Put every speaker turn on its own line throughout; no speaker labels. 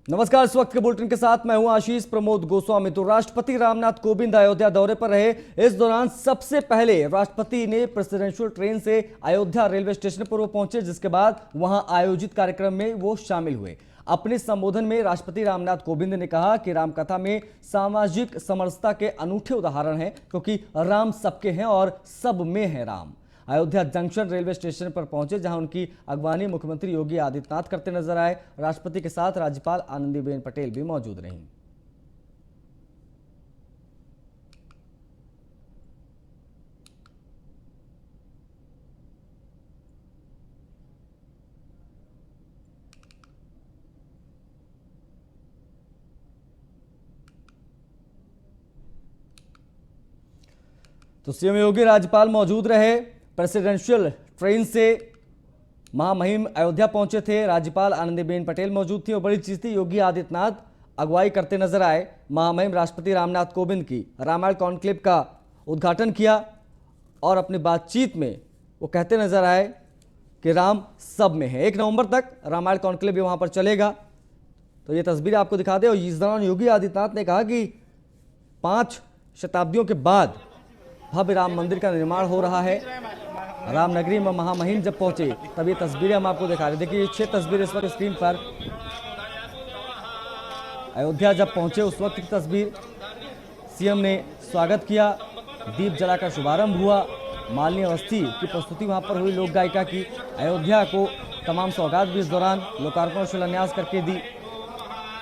नमस्कार। इस वक्त के बुलेटिन के साथ मैं हूं आशीष प्रमोद गोस्वामी। तो राष्ट्रपति रामनाथ कोविंद अयोध्या दौरे पर रहे। इस दौरान सबसे पहले राष्ट्रपति ने प्रेसिडेंशियल ट्रेन से अयोध्या रेलवे स्टेशन पर वो पहुंचे, जिसके बाद वहां आयोजित कार्यक्रम में वो शामिल हुए। अपने संबोधन में राष्ट्रपति रामनाथ कोविंद ने कहा कि रामकथा में सामाजिक समरसता के अनूठे उदाहरण हैं, क्योंकि राम सबके हैं और सब में है Ram. Ayodhya junction railway station पर पहुंचे, जहां उनकी अगवानी मुख्यमंत्री योगी आदित्यनाथ करते नजर आए। राष्ट्रपति के साथ राज्यपाल आनंदीबेन पटेल भी मौजूद रहीं। तो सीएम योगी, राज्यपाल मौजूद रहे। प्रेसिडेंशियल ट्रेन से महामहिम अयोध्या पहुंचे थे। राज्यपाल आनंदीबेन पटेल मौजूद थी और बड़ी चीज थी, योगी आदित्यनाथ अगुवाई करते नजर आए। महामहिम राष्ट्रपति रामनाथ कोविंद की रामायण कॉन्क्लेव का उद्घाटन किया और अपनी बातचीत में वो कहते नजर आए कि राम सब में है। 1 नवंबर तक रामायण कॉन्क्लेव भी वहां पर चलेगा। तो ये तस्वीर आपको दिखा दे। और इस दौरान योगी आदित्यनाथ ने कहा कि 5 शताब्दियों के बाद भव्य राम मंदिर का निर्माण हो रहा है। रामनगरी में महामहिम जब पहुंचे तब ये तस्वीरें हम आपको दिखा रहे। देखिए, ये 6 तस्वीरें इस वक्त स्क्रीन पर। अयोध्या जब पहुंचे उस वक्त की तस्वीर। सीएम ने स्वागत किया, दीप जलाकर शुभारंभ हुआ। मालिनी अवस्थी की प्रस्तुति वहां पर हुई, लोक गायिका की। अयोध्या को तमाम सौगात भी इस दौरान लोकार्पण और शिलान्यास करके दी।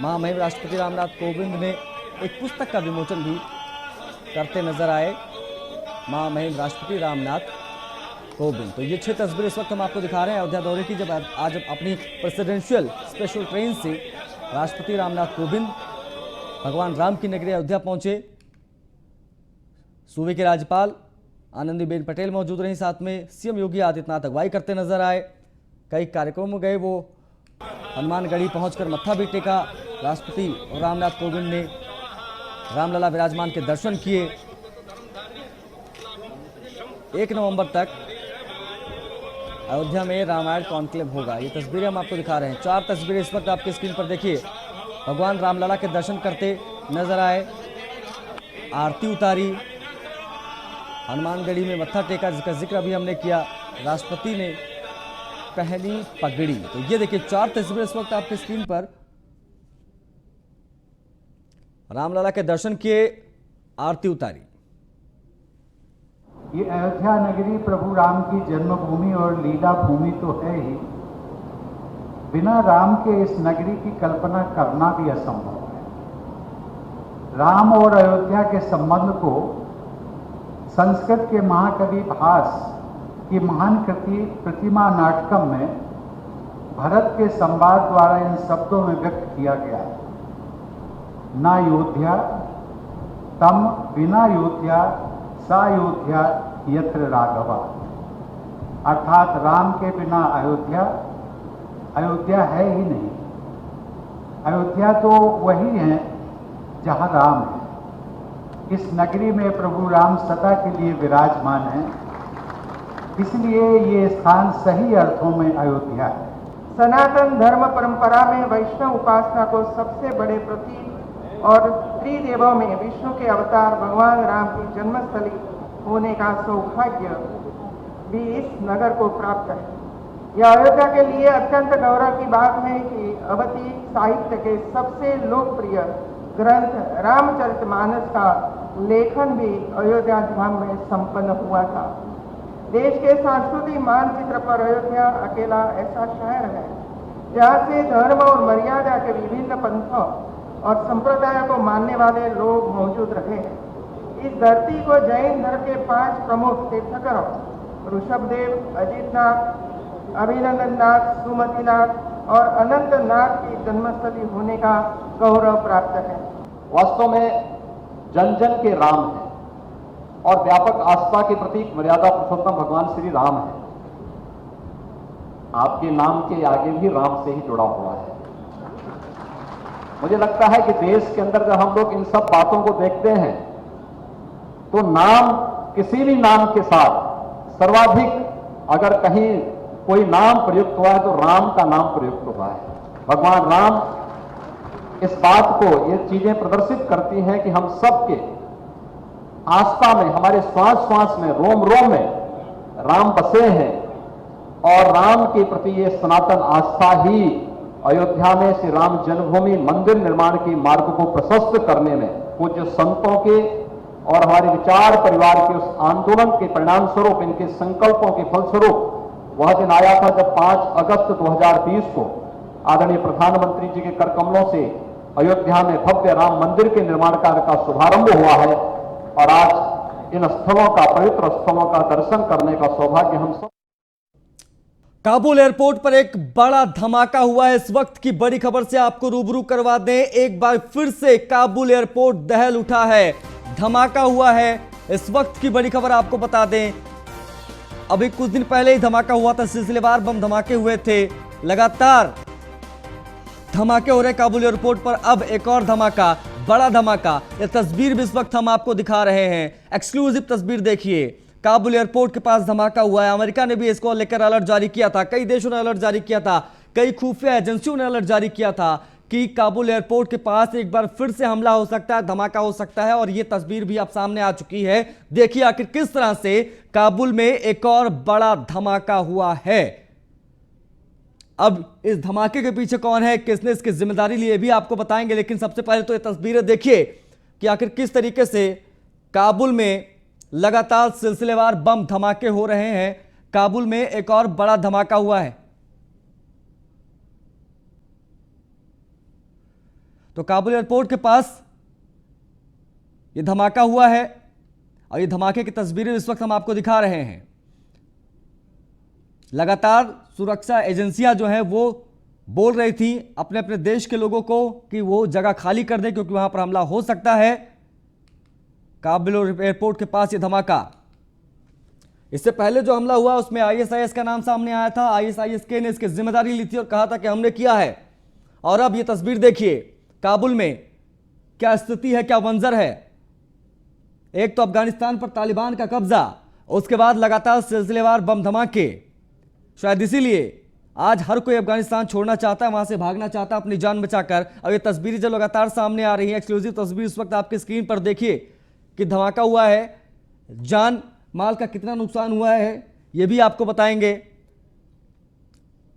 महामहिम राष्ट्रपति रामनाथ कोविंद ने एक पुस्तक का विमोचन भी करते नजर आए। महामहिम राष्ट्रपति रामनाथ कोविंद। तो ये 6 तस्वीरें इस वक्त हम आपको दिखा रहे हैं अयोध्या दौरे की, जब आज अपनी प्रेसिडेंशियल स्पेशल ट्रेन से राष्ट्रपति रामनाथ कोविंद भगवान राम की नगरी अयोध्या पहुंचे। सूबे के राज्यपाल आनंदीबेन पटेल मौजूद रहीं, साथ में सीएम योगी आदित्यनाथ अगुवाई करते नजर आए। कई कार्यक्रमों में गए वो। हनुमानगढ़ी पहुंचकर मत्था भी टेका। राष्ट्रपति रामनाथ कोविंद ने रामलला विराजमान के दर्शन किए। 1 नवंबर तक अयोध्या में रामायण कॉन्क्लेव होगा। ये तस्वीरें हम आपको दिखा रहे हैं। 4 तस्वीरें इस वक्त आपके स्क्रीन पर देखिए। भगवान रामलला के दर्शन करते नजर आए, आरती उतारी, हनुमानगढ़ी में मत्था टेका, जिसका जिक्र अभी हमने किया। राष्ट्रपति ने पहनी पगड़ी। तो ये देखिए 4 तस्वीरें इस वक्त आपके स्क्रीन पर। रामलला के दर्शन किए, आरती उतारी।
ये अयोध्या नगरी प्रभु राम की जन्मभूमि और लीला भूमि तो है ही, बिना राम के इस नगरी की कल्पना करना भी असंभव है। राम और अयोध्या के संबंध को संस्कृत के महाकवि भास की महान कृति प्रतिमा नाटकम में भरत के संवाद द्वारा इन शब्दों में व्यक्त किया गया है। ना योध्या तम बिना योध्या सायोध्या यत्र राघवा, अर्थात राम के बिना अयोध्या अयोध्या है ही नहीं। अयोध्या तो वही है जहां राम है। इस नगरी में प्रभु राम सदा के लिए विराजमान है, इसलिए ये स्थान सही अर्थों में अयोध्या है।
सनातन धर्म परंपरा में वैष्णव उपासना को सबसे बड़े प्रतीक और त्रिदेवों में विष्णु के अवतार भगवान राम की जन्मस्थली होने का सौभाग्य भी इस नगर को प्राप्त है। यह अयोध्या के लिए अत्यंत गौरव की बात है कि अवधी साहित्य के सबसे लोकप्रिय ग्रंथ रामचरितमानस का लेखन भी अयोध्या धाम में संपन्न हुआ था। देश के सांस्कृतिक मानचित्र पर अयोध्या अकेला ऐसा शहर है जहाँ से धर्म और मर्यादा के विभिन्न पंथों और संप्रदायों को मानने वाले लोग मौजूद रहे हैं। इस धरती को जैन धर्म के 5 प्रमुख तीर्थंकरों ऋषभदेव, अजितनाथ, अभिनंदननाथ, सुमतिनाथ और अनंतनाथ की जन्मस्थली होने का गौरव प्राप्त है।
वास्तव में जन जन के राम है और व्यापक आस्था के प्रतीक मर्यादा पुरुषोत्तम भगवान श्री राम है। आपके नाम के आगे भी राम से ही जुड़ा हुआ है। मुझे लगता है कि देश के अंदर जब हम लोग इन सब बातों को देखते हैं तो नाम, किसी भी नाम के साथ सर्वाधिक अगर कहीं कोई नाम प्रयुक्त हुआ है तो राम का नाम प्रयुक्त हुआ है। भगवान राम इस बात को ये चीजें प्रदर्शित करती हैं कि हम सबके आस्था में, हमारे श्वास श्वास में, रोम रोम में राम बसे हैं और राम के प्रति ये सनातन आस्था ही अयोध्या में श्री राम जन्मभूमि मंदिर निर्माण के मार्ग को प्रशस्त करने में पूज्य संतों के और हमारे विचार परिवार के उस आंदोलन के परिणाम स्वरूप, इनके संकल्पों के फलस्वरूप वह दिन आया था जब 5 अगस्त 2020 को आदरणीय प्रधानमंत्री जी के कर कमलों से अयोध्या में भव्य राम मंदिर के निर्माण कार्य का शुभारंभ हुआ है और आज इन स्थलों का, पवित्र स्थलों का दर्शन करने का सौभाग्य हम सब।
काबुल एयरपोर्ट पर एक बड़ा धमाका हुआ है। इस वक्त की बड़ी खबर से आपको रूबरू करवा दें। एक बार फिर से काबुल एयरपोर्ट दहल उठा है, धमाका हुआ है। इस वक्त की बड़ी खबर आपको बता दें, अभी कुछ दिन पहले ही धमाका हुआ था, सिलसिलेवार बम धमाके हुए थे, लगातार धमाके हो रहे काबुल एयरपोर्ट पर। अब एक और धमाका, बड़ा धमाका। यह तस्वीर भी इस वक्त हम आपको दिखा रहे हैं, एक्सक्लूसिव तस्वीर देखिए। काबुल एयरपोर्ट के पास धमाका हुआ है। अमेरिका ने भी इसको लेकर अलर्ट जारी किया था, कई देशों ने अलर्ट जारी किया था, कई खुफिया एजेंसियों ने अलर्ट जारी किया था कि काबुल एयरपोर्ट के पास एक बार फिर से हमला हो सकता है, धमाका हो सकता है। और यह तस्वीर भी अब सामने आ चुकी है। देखिए आखिर किस तरह से काबुल में एक और बड़ा धमाका हुआ है। अब इस धमाके के पीछे कौन है, किसने इसकी जिम्मेदारी ली, भी आपको बताएंगे। लेकिन सबसे पहले तो ये तस्वीरें देखिए कि आखिर किस तरीके से काबुल में लगातार सिलसिलेवार बम धमाके हो रहे हैं। काबुल में एक और बड़ा धमाका हुआ है। तो काबुल एयरपोर्ट के पास यह धमाका हुआ है और ये धमाके की तस्वीरें इस वक्त हम आपको दिखा रहे हैं। लगातार सुरक्षा एजेंसियां जो हैं वो बोल रही थी अपने अपने देश के लोगों को कि वो जगह खाली कर दें क्योंकि वहां पर हमला हो सकता है। काबुल एयरपोर्ट के पास ये धमाका, इससे पहले जो हमला हुआ उसमें आईएसआईएस का नाम सामने आया था। आईएसआईएस ने इसकी जिम्मेदारी ली थी और कहा था कि हमने किया है। और अब ये तस्वीर देखिए काबुल में क्या स्थिति है, क्या मंजर है। एक तो अफगानिस्तान पर तालिबान का कब्जा, उसके बाद लगातार सिलसिलेवार बम धमाके। शायद इसीलिए आज हर कोई अफगानिस्तान छोड़ना चाहता है, वहां से भागना चाहता है अपनी जान बचाकर। अब ये तस्वीरें जो लगातार सामने आ रही हैं, एक्सक्लूसिव तस्वीर इस वक्त आपकी स्क्रीन पर देखिए कि धमाका हुआ है, जान माल का कितना नुकसान हुआ है ये भी आपको बताएंगे।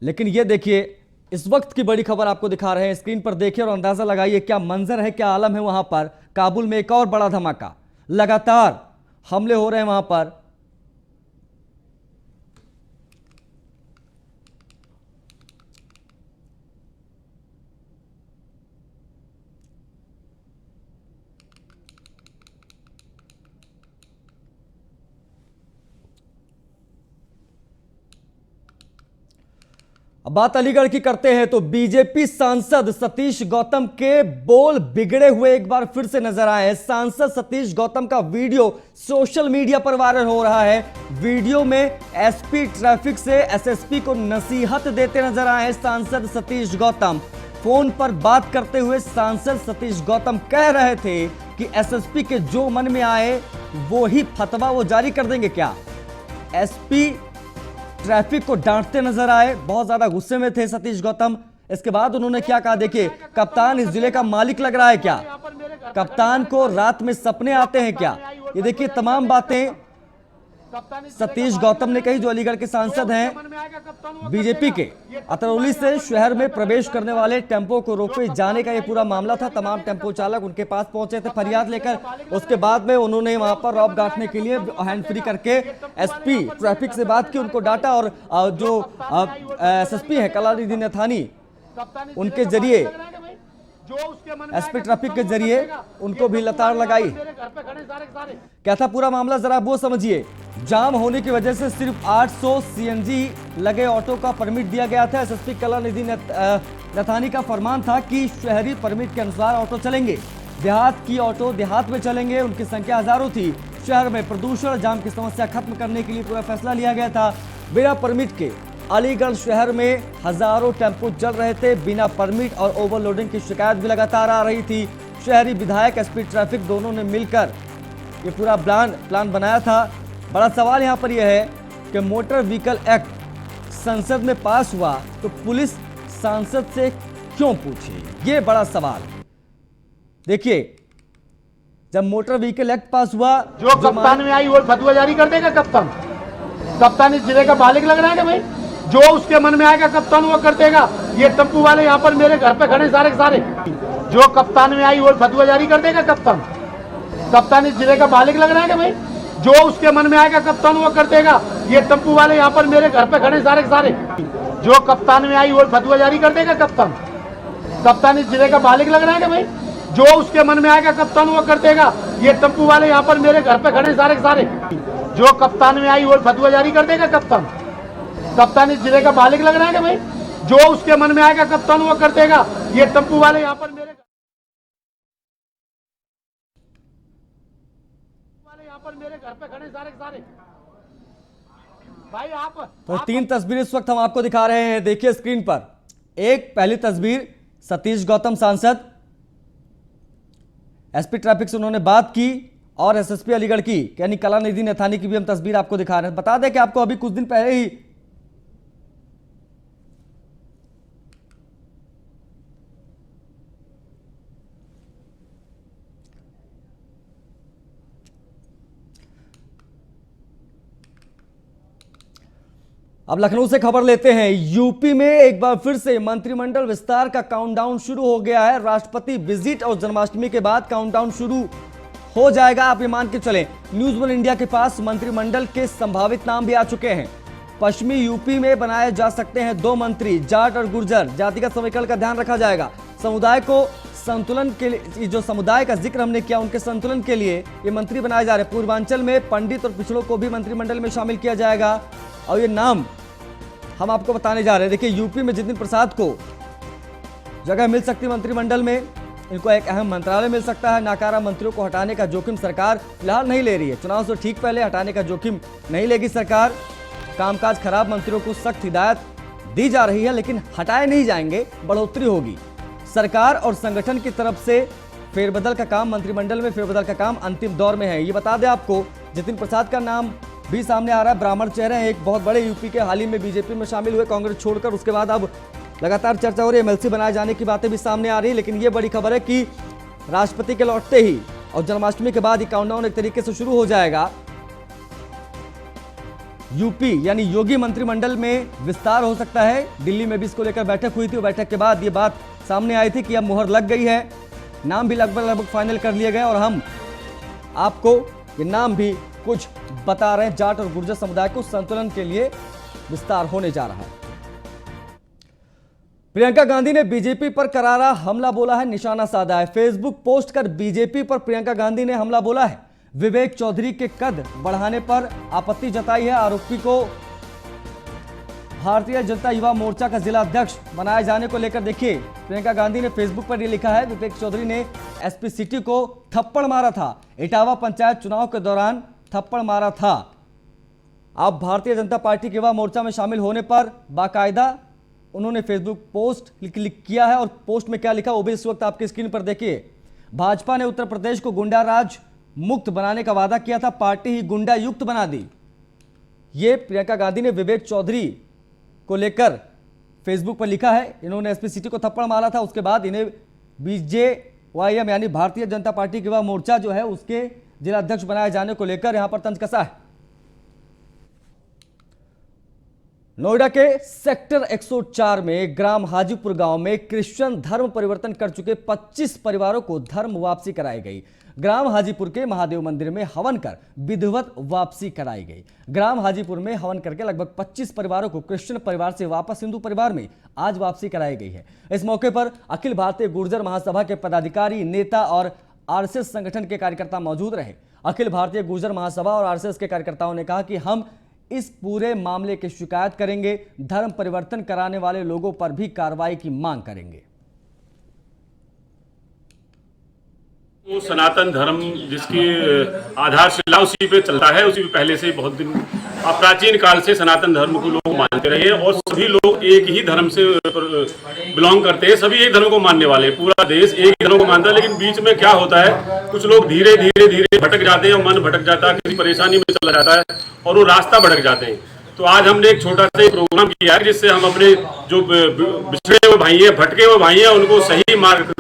लेकिन ये देखिए इस वक्त की बड़ी खबर आपको दिखा रहे हैं, स्क्रीन पर देखिए और अंदाजा लगाइए क्या मंजर है, क्या आलम है वहां पर। काबुल में एक और बड़ा धमाका, लगातार हमले हो रहे हैं वहां पर। अब बात अलीगढ़ की करते हैं तो बीजेपी सांसद सतीश गौतम के बोल बिगड़े हुए एक बार फिर से नजर आए हैं। सांसद सतीश गौतम का वीडियो सोशल मीडिया पर वायरल हो रहा है। वीडियो में एसपी ट्रैफिक से एसएसपी को नसीहत देते नजर आए हैं सांसद सतीश गौतम। फोन पर बात करते हुए सांसद सतीश गौतम कह रहे थे कि एसएसपी के जो मन में आए वो ही फतवा वो जारी कर देंगे। क्या एसपी ट्रैफिक को डांटते नजर आए, बहुत ज्यादा गुस्से में थे सतीश गौतम। इसके बाद उन्होंने क्या कहा, देखिए कप्तान इस जिले का मालिक लग रहा है क्या, कप्तान को रात में सपने आते हैं क्या, ये देखिए तमाम बातें सतीश गौतम ने कही जो अलीगढ़ के सांसद हैं बीजेपी के। अतरौली से शहर में प्रवेश करने वाले टेंपो को रोके जाने का ये पूरा मामला था। तमाम टेंपो चालक उनके पास पहुंचे थे फरियाद लेकर। उसके बाद में उन्होंने वहां पर रौब गांठने के लिए हैंड फ्री करके एसपी ट्रैफिक से बात की, उनको डांटा और जो एसएसपी है कलानिधि नथानी उनके जरिए एसपी ट्रैफिक के जरिए उनको भी लताड़ लगाई। क्या था पूरा मामला जरा वो समझिए। जाम होने की वजह से सिर्फ 800 सीएनजी लगे ऑटो का परमिट दिया गया था। एसएसपी कलानिधि नथानी का फरमान था कि शहरी परमिट के अनुसार ऑटो चलेंगे, देहात की ऑटो देहात में चलेंगे। उनकी संख्या हजारों थी। शहर में प्रदूषण जाम की समस्या खत्म करने के लिए पूरा फैसला लिया गया था। बिना परमिट के अलीगढ़ शहर में हजारों टेंपो चल रहे थे बिना परमिट और ओवरलोडिंग की शिकायत भी लगातार आ रही थी। शहरी विधायक एसपी ट्रैफिक दोनों ने मिलकर ये पूरा प्लान बनाया था। बड़ा सवाल यहाँ पर यह है कि मोटर व्हीकल एक्ट संसद में पास हुआ तो पुलिस सांसद से क्यों पूछे, ये बड़ा सवाल। देखिए, जब मोटर व्हीकल एक्ट पास हुआ,
जो कप्तान में आई वो फतवा जारी कर देगा कप्तान। कप्तान इस जिले का बालिक लग रहा है कि भाई जो उसके मन में आएगा कप्तान वो कर देगा। ये टेम्पू वाले यहाँ पर मेरे घर पे खड़े सारे के सारे, जो कप्तान में आई वो फतवा जारी कर देगा कप्तान। कप्तान इस जिले का बालिक लग रहा है कि भाई जो उसके मन में आएगा कप्तान वो कर देगा। ये टेम्पू वाले यहाँ पर मेरे घर पे खड़े सारे के सारे, जो कप्तान में आई वो फतवा जारी कर देगा कप्तान। कप्तान इस जिले का बालिक लग रहा है कि भाई जो उसके मन में आएगा कप्तान वो कर देगा। ये टेम्पू वाले यहाँ पर मेरे घर पे खड़े सारे के सारे, जो कप्तान में आई वो फतवा जारी कर देगा कप्तान। कप्तान इस जिले का बालिक लग रहा है कि भाई जो उसके मन में आएगा कप्तान वो कर देगा। ये टेम्पू वाले यहाँ पर मेरे घर पे खड़े सारे के सारे भाई। आप
तो 3 तस्वीरें इस वक्त हम आपको दिखा रहे हैं, देखिए स्क्रीन पर। एक पहली तस्वीर, सतीश गौतम सांसद एसपी ट्रैफिक से उन्होंने बात की, और एसएसपी अलीगढ़ की यानी कलानिधि नैथानी की भी हम तस्वीर आपको दिखा रहे हैं। बता दें कि आपको अभी कुछ दिन पहले ही अब लखनऊ से खबर लेते हैं। यूपी में एक बार फिर से मंत्रिमंडल विस्तार का काउंटडाउन शुरू हो गया है। राष्ट्रपति विजिट और जन्माष्टमी के बाद काउंटडाउन शुरू हो जाएगा, आप ये मान के चलें। न्यूज वन इंडिया के पास मंत्रिमंडल के संभावित नाम भी आ चुके हैं। पश्चिमी यूपी में बनाए जा सकते हैं 2 मंत्री, जाट और गुर्जर। जातिगत समीकरण का ध्यान रखा जाएगा। समुदाय को संतुलन के लिए, जो समुदाय का जिक्र हमने किया, उनके संतुलन के लिए ये मंत्री बनाए जा रहे हैं। पूर्वांचल में पंडित और पिछड़ों को भी मंत्रिमंडल में शामिल किया जाएगा, और ये नाम हम आपको बताने जा रहे हैं। देखिए, यूपी में जितिन प्रसाद को जगह मिल सकती है मंत्रिमंडल में, इनको एक अहम मंत्रालय मिल सकता है। नाकारा मंत्रियों को हटाने का जोखिम सरकार फिलहाल नहीं ले रही है। चुनाव से ठीक पहले हटाने का जोखिम नहीं लेगी सरकार। कामकाज खराब मंत्रियों को सख्त हिदायत दी जा रही है, लेकिन हटाए नहीं जाएंगे, बढ़ोतरी होगी। सरकार और संगठन की तरफ से फेरबदल का काम, मंत्रिमंडल में फेरबदल का काम अंतिम दौर में है। ये बता दें आपको, जितिन प्रसाद का नाम भी सामने आ रहा है। ब्राह्मण चेहरे हैं, एक बहुत बड़े यूपी के, हाल ही में बीजेपी में शामिल हुए कांग्रेस छोड़कर। उसके बाद अब लगातार चर्चा हो रही है, एमएलसी बनाए जाने की बातें भी सामने आ रही है। लेकिन ये बड़ी खबर है कि राष्ट्रपति के लौटते ही और जन्माष्टमी के बाद ये काउंटडाउन एक तरीके से शुरू हो जाएगा। यूपी यानी योगी मंत्रिमंडल में विस्तार हो सकता है। दिल्ली में भी इसको लेकर बैठक हुई थी, और बैठक के बाद ये बात सामने आई थी कि अब मुहर लग गई है, नाम भी लगभग फाइनल कर लिए गए, और हम आपको ये नाम भी कुछ बता रहे हैं। जाट और गुर्जर समुदाय को संतुलन के लिए विस्तार होने जा रहा है। प्रियंका गांधी ने बीजेपी पर करारा हमला बोला है, निशाना साधा है। फेसबुक पोस्ट कर बीजेपी पर प्रियंका गांधी ने हमला बोला है। विवेक चौधरी के कद बढ़ाने पर आपत्ति जताई है। आरोपी को भारतीय जनता युवा मोर्चा का जिला अध्यक्ष बनाए जाने को लेकर देखिए, प्रियंका गांधी ने फेसबुक पर यह लिखा है, विवेक चौधरी ने एसपी सिटी को थप्पड़ मारा था, इटावा पंचायत चुनाव के दौरान थप्पड़ मारा था। अब भारतीय जनता पार्टी के युवा मोर्चा में शामिल होने पर बाकायदा उन्होंने फेसबुक पोस्ट किया है, और पोस्ट में क्या लिखा वो भी इस वक्त आपकी स्क्रीन पर देखिए। भाजपा ने उत्तर प्रदेश को गुंडा राज मुक्त बनाने का वादा किया था, पार्टी ही गुंडा युक्त बना दी। ये प्रियंका गांधी ने विवेक चौधरी को लेकर फेसबुक पर लिखा है। इन्होंने एसपी सिटी को थप्पड़ मारा था, उसके बाद इन्हें बीजेवाईएम यानी भारतीय जनता पार्टी के युवा मोर्चा जो है उसके जिला अध्यक्ष बनाए जाने को लेकर यहां पर तंज कसा है। नोएडा के सेक्टर 104 में ग्राम हाजीपुर गांव में क्रिश्चियन धर्म परिवर्तन कर चुके 25 परिवारों को धर्म वापसी कराई गई। ग्राम हाजीपुर के महादेव मंदिर में हवन कर विधिवत वापसी कराई गई। ग्राम हाजीपुर में हवन करके लगभग 25 परिवारों को क्रिश्चियन परिवार से वापस हिंदू परिवार में आज वापसी कराई गई है। इस मौके पर अखिल भारतीय गुर्जर महासभा के पदाधिकारी, नेता और आरएसएस संगठन के कार्यकर्ता मौजूद रहे। अखिल भारतीय गुर्जर महासभा और आरएसएस के कार्यकर्ताओं ने कहा कि हम इस पूरे मामले की शिकायत करेंगे, धर्म परिवर्तन कराने वाले लोगों पर भी कार्रवाई की मांग करेंगे।
वो सनातन धर्म जिसकी आधारशिला उसी पे चलता है, उसी पे पहले से बहुत दिन प्राचीन काल से सनातन धर्म को लोग मानते रहे, और सभी लोग एक ही धर्म से बिलोंग करते हैं, सभी एक धर्म को मानने वाले, पूरा देश एक ही धर्म को मानता है। लेकिन बीच में क्या होता है, कुछ लोग धीरे धीरे भटक जाते हैं, और मन भटक जाता है, किसी परेशानी में चला जाता है और वो रास्ता भटक जाते हैं। तो आज हमने एक छोटा सा प्रोग्राम किया है, जिससे हम अपने जो बिछड़े हुए भाई हैं, भटके हुए भाई हैं, उनको सही मार्ग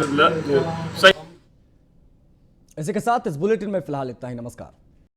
इसी के साथ इस बुलेटिन में फिलहाल इतना ही। नमस्कार।